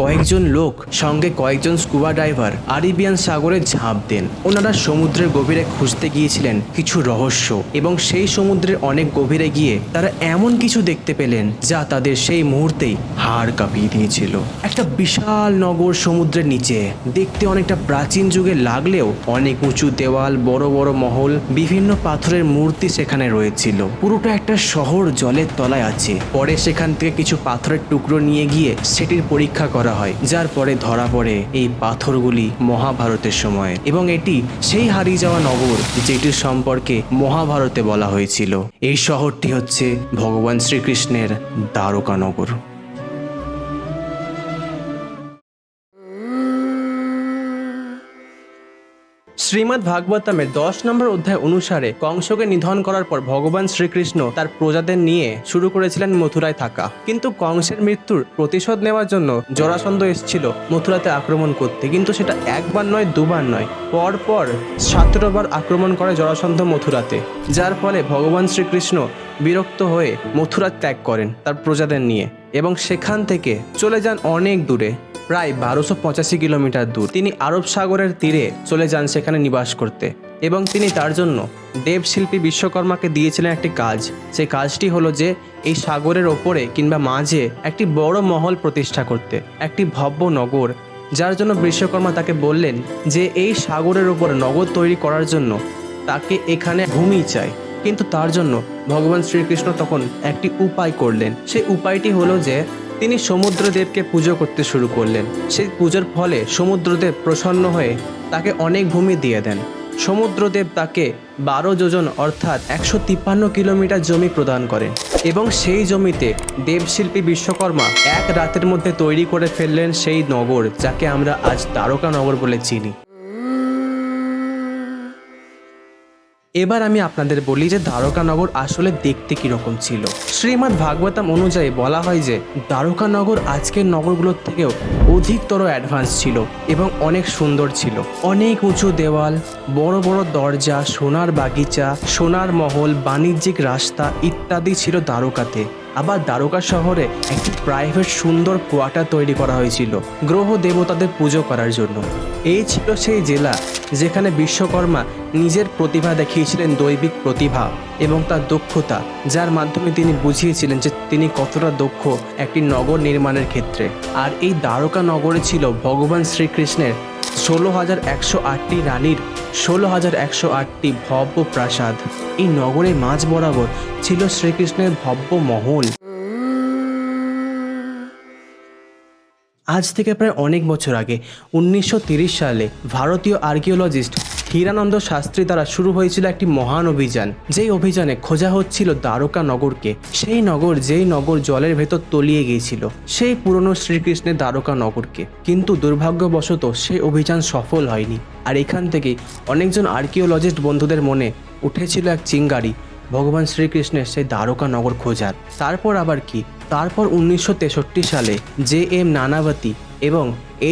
কয়েকজন লোক সঙ্গে কয়েকজন স্কুবা ডাইভার আরিবিয়ান সাগরে ঝাঁপ দেন। ওনারা সমুদ্রের গভীরে খুঁজতে গিয়েছিলেন কিছু রহস্য, এবং সেই সমুদ্রের অনেক গভীরে গিয়ে তারা এমন কিছু দেখতে পেলেন যা তাদের সেই মুহূর্তেই হাড় কাঁপিয়ে দিয়েছিল। একটা বিশাল নগর সমুদ্রের নিচে, দেখতে অনেকটা প্রাচীন যুগে লাগলেও অনেক উঁচু দেওয়াল, বড় বড় মহল, বিভিন্ন পাথরের মূর্তি সেখানে রয়েছিল। পুরোটা একটা শহর জলের তলায় আছে। পরে সেখান থেকে কিছু পাথরের টুকরো নিয়ে গিয়ে সেটির পরীক্ষা করা হয়, যার পরে ধরা পড়ে এই পাথরগুলি মহাভারতের সময়, এবং এটি সেই হারিয়ে যাওয়া নগর যেটির সম্পর্কে মহাভারতে বলা হয়েছিল। এই শহরটি হচ্ছে ভগবান শ্রীকৃষ্ণের দ্বারকা নগর। শ্রীমদ্ ভাগবতমের 10 নম্বর অধ্যায় অনুসারে কংসকে নিধন করার পর ভগবান শ্রীকৃষ্ণ তার প্রজাদের নিয়ে শুরু করেছিলেন মথুরায় থাকা। কিন্তু কংসের মৃত্যুর প্রতিশোধ নেওয়ার জন্য জরাসন্ধ এসেছিল মথুরাতে আক্রমণ করতে, কিন্তু সেটা একবার নয়, দুবার নয়, পরপর 17 বার আক্রমণ করে জরাসন্ধ মথুরাতে, যার ফলে ভগবান শ্রীকৃষ্ণ বিরক্ত হয়ে মথুরা ত্যাগ করেন তার প্রজাদের নিয়ে, এবং সেখান থেকে চলে যান অনেক দূরে, প্রায় 1285 কিলোমিটার দূর। তিনি আরব সাগরের তীরে চলে যান সেখানে নিবাস করতে, এবং তিনি তার জন্য দেবশিল্পী বিশ্বকর্মাকে দিয়েছিলেন একটি কাজ। সেই কাজটি হলো যে এই সাগরের ওপরে কিংবা মাঝে একটি বড় মহল প্রতিষ্ঠা করতে, একটি ভব্য নগর, যার জন্য বিশ্বকর্মা তাকে বললেন যে এই সাগরের ওপর নগর তৈরি করার জন্য তাকে এখানে ভূমি চাই। কিন্তু তার জন্য ভগবান শ্রীকৃষ্ণ তখন একটি উপায় করলেন। সেই উপায়টি হলো যে তিনি সমুদ্রদেবকে পুজো করতে শুরু করলেন। সেই পুজোর ফলে সমুদ্রদেব প্রসন্ন হয়ে তাকে অনেক ভূমি দিয়ে দেন। সমুদ্রদেব তাকে 12 যোজন অর্থাৎ 153 কিলোমিটার জমি প্রদান করেন, এবং সেই জমিতে দেবশিল্পী বিশ্বকর্মা এক রাতের মধ্যে তৈরি করে ফেললেন সেই নগর, যাকে আমরা আজ দ্বারকা নগর বলে চিনি। এবার আমি আপনাদের বলি যে দ্বারকা নগর আসলে দেখতে কিরকম ছিল। শ্রীমদ্ ভাগবতম অনুযায়ী বলা হয় যে দ্বারকা নগর আজকের নগরগুলোর থেকেও অধিকতর অ্যাডভান্স ছিল এবং অনেক সুন্দর ছিল। অনেক উঁচু দেওয়াল, বড় বড় দরজা, সোনার বাগিচা, সোনার মহল, বাণিজ্যিক রাস্তা ইত্যাদি ছিল দ্বারকাতে। আবার দ্বারকা শহরে একটি প্রাইভেট সুন্দর কোয়ার্টার তৈরি করা হয়েছিল গ্রহ দেবতাদের পুজো করার জন্য। এই ছিল সেই জেলা যেখানে বিশ্বকর্মা নিজের প্রতিভা দেখিয়েছিলেন, দৈবিক প্রতিভা এবং তার দক্ষতা, যার মাধ্যমে তিনি বুঝিয়েছিলেন যে তিনি কতটা দক্ষ একটি নগর নির্মাণের ক্ষেত্রে। আর এই দ্বারকা নগরে ছিল ভগবান শ্রীকৃষ্ণের 16,108টি রানীর 16,108টি ভব্য প্রাসাদ। এই নগরের মাঝ বরাবর ছিল শ্রীকৃষ্ণের ভব্য মহল। আজ থেকে প্রায় অনেক বছর আগে 1930 সালে ভারতীয় আর্কিওলজিস্ট হীরানন্দ শাস্ত্রী দ্বারা শুরু হয়েছিল একটি মহান অভিযান। যেই অভিযানে খোঁজা হচ্ছিল দ্বারকা নগরকে, সেই নগর যেই নগর জলের ভেতর তলিয়ে গিয়েছিল, সেই পুরনো শ্রীকৃষ্ণের দ্বারকা নগরকে। কিন্তু দুর্ভাগ্যবশত সেই অভিযান সফল হয়নি। আর এখান থেকেই অনেকজন আর্কিওলজিস্ট বন্ধুদের মনে উঠেছিল এক চিঙ্গারি, ভগবান শ্রীকৃষ্ণের সেই দ্বারকা নগর খোঁজার। তারপর আবার কি, তারপর 1963 সালে JM নানাবতী এবং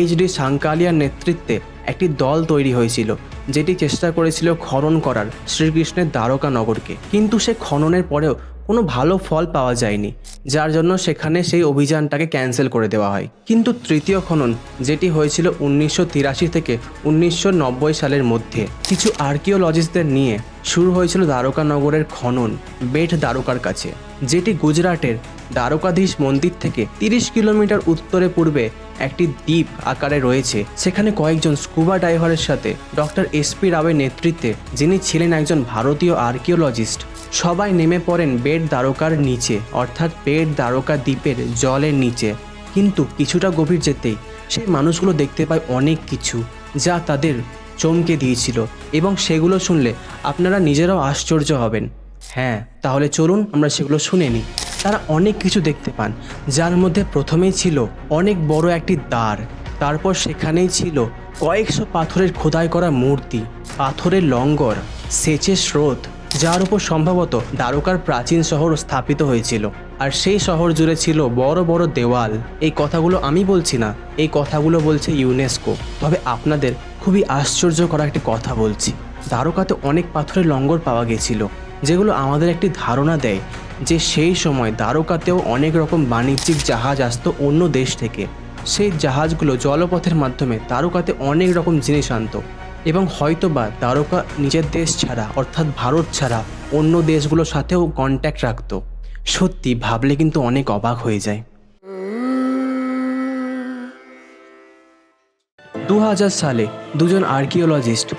HD সাংকালিয়ার নেতৃত্বে একটি দল তৈরি হয়েছিল, যেটি চেষ্টা করেছিল খনন করার শ্রীকৃষ্ণের দ্বারকা নগরকে। কিন্তু সে খননের পরেও কোনো ভালো ফল পাওয়া যায়নি, যার জন্য সেখানে সেই অভিযানটাকে ক্যান্সেল করে দেওয়া হয়। কিন্তু তৃতীয় খনন, যেটি হয়েছিল 1983 থেকে 1990 সালের মধ্যে, কিছু আর্কিওলজিস্টদের নিয়ে শুরু হয়েছিল দ্বারকা নগরের খনন বেট দ্বারকার কাছে, যেটি গুজরাটের দ্বারকাধীশ মন্দির থেকে 30 কিলোমিটার উত্তরে পূর্বে একটি দ্বীপ আকারে রয়েছে। সেখানে কয়েকজন স্কুবা ডাইভারের সাথে ডক্টর SP রাওয়ের নেতৃত্বে, যিনি ছিলেন একজন ভারতীয় আর্কিওলজিস্ট, সবাই নেমে পড়েন বেট দ্বারকার নিচে, অর্থাৎ বেট দ্বারকা দ্বীপের জলের নিচে। কিন্তু কিছুটা গভীর যেতেই সেই মানুষগুলো দেখতে পায় অনেক কিছু, যা তাদের চমকে দিয়েছিল, এবং সেগুলো শুনলে আপনারা নিজেরাও আশ্চর্য হবেন। হ্যাঁ, তাহলে চলুন আমরা সেগুলো শুনে নিই। তারা অনেক কিছু দেখতে পান, যার মধ্যে প্রথমেই ছিল অনেক বড় একটি দ্বার। তারপর সেখানেই ছিল কয়েকশো পাথরের খোদাই করা মূর্তি, পাথরের লঙ্গর, সেচের স্রোত, যার উপর সম্ভবত দ্বারকার প্রাচীন শহর স্থাপিত হয়েছিল। আর সেই শহর জুড়ে ছিল বড় বড় দেওয়াল। এই কথাগুলো আমি বলছি না, এই কথাগুলো বলছে ইউনেস্কো। তবে আপনাদের খুবই আশ্চর্য করা একটি কথা বলছি, দ্বারকাতে অনেক পাথরের লঙ্গর পাওয়া গেছিল, যেগুলো আমাদের একটি ধারণা দেয় যে সেই সময় দ্বারকাতেও অনেক রকম বাণিজ্যিক জাহাজ আসতো অন্য দেশ থেকে। সেই জাহাজগুলো জলপথের মাধ্যমে দ্বারকাতে অনেক রকম জিনিস আনতো এবং হয়তোবা দ্বারকা নিজের দেশ ছাড়া অর্থাৎ ভারত ছাড়া অন্য দেশগুলোর সাথেও কন্ট্যাক্ট রাখতো। সত্যি ভাবলে কিন্তু অনেক অবাক হয়ে যায়। 2000 সালে দুজন আর্কিওলজিস্ট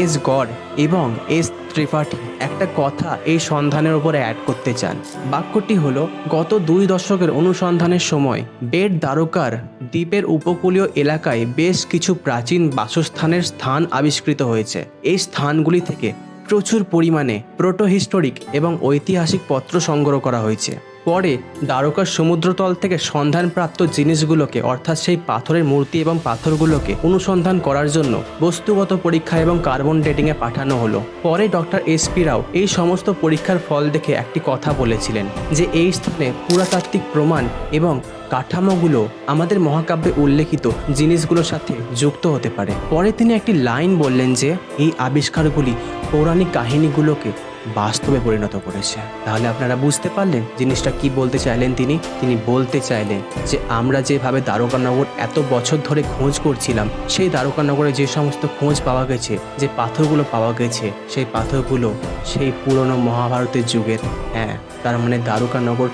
এস গড় এবং এস ত্রিপাঠী একটা কথা এই সন্ধানের উপরে অ্যাড করতে চান। বাক্যটি হলো, গত 2 দশকের অনুসন্ধানের সময় বেট দ্বারকার দ্বীপের উপকূলীয় এলাকায় বেশ কিছু প্রাচীন বাসস্থানের স্থান আবিষ্কৃত হয়েছে। এই স্থানগুলি থেকে প্রচুর পরিমাণে প্রোটোহিস্টোরিক এবং ঐতিহাসিক পত্র সংগ্রহ করা হয়েছে। পরে দ্বারকার সমুদ্রতল থেকে সন্ধানপ্রাপ্ত জিনিসগুলোকে অর্থাৎ সেই পাথরের মূর্তি এবং পাথরগুলোকে অনুসন্ধান করার জন্য বস্তুগত পরীক্ষা এবং কার্বন ডেটিংয়ে পাঠানো হলো। পরে ডক্টর এসপি রাও এই সমস্ত পরীক্ষার ফল দেখে একটি কথা বলেছিলেন যে এই স্থানে পুরাতাত্ত্বিক প্রমাণ এবং কাঠামোগুলো আমাদের মহাকাব্যে উল্লেখিত জিনিসগুলোর সাথে যুক্ত হতে পারে। পরে তিনি একটি লাইন বললেন যে এই আবিষ্কারগুলি পৌরাণিক কাহিনীগুলোকে বাস্তবে পরিণত করেছে। তাহলে আপনারা বুঝতে পারলেন জিনিসটা কি বলতে চাইলেন। তিনি বলতে চাইলেন যে আমরা যেভাবে দ্বারকানগর এত বছর ধরে খোঁজ করছিলাম, সেই দ্বারকানগরে যে সমস্ত খোঁজ পাওয়া গেছে, যে পাথরগুলো পাওয়া গেছে, সেই পাথরগুলো সেই পুরনো মহাভারতের যুগের। হ্যাঁ, তার মানে দ্বারকানগর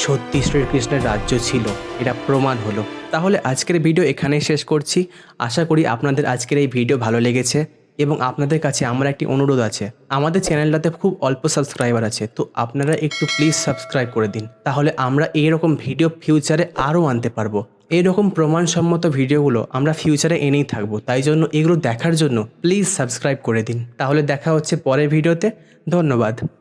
সত্যি শ্রীকৃষ্ণের রাজ্য ছিল, এটা প্রমাণ হলো। তাহলে আজকের ভিডিও এখানেই শেষ করছি। আশা করি আপনাদের আজকের এই ভিডিও ভালো লেগেছে এবং আপনাদের কাছে আমার একটি অনুরোধ আছে, আমাদের চ্যানেলটাতে খুব অল্প সাবস্ক্রাইবার আছে, তো আপনারা একটু প্লিজ সাবস্ক্রাইব করে দিন। তাহলে আমরা এইরকম ভিডিও ফিউচারে আরও আনতে পারবো। এইরকম প্রমাণসম্মত ভিডিওগুলো আমরা ফিউচারে এনেই থাকবো, তাই জন্য এগুলো দেখার জন্য প্লিজ সাবস্ক্রাইব করে দিন। তাহলে দেখা হচ্ছে পরের ভিডিওতে। ধন্যবাদ।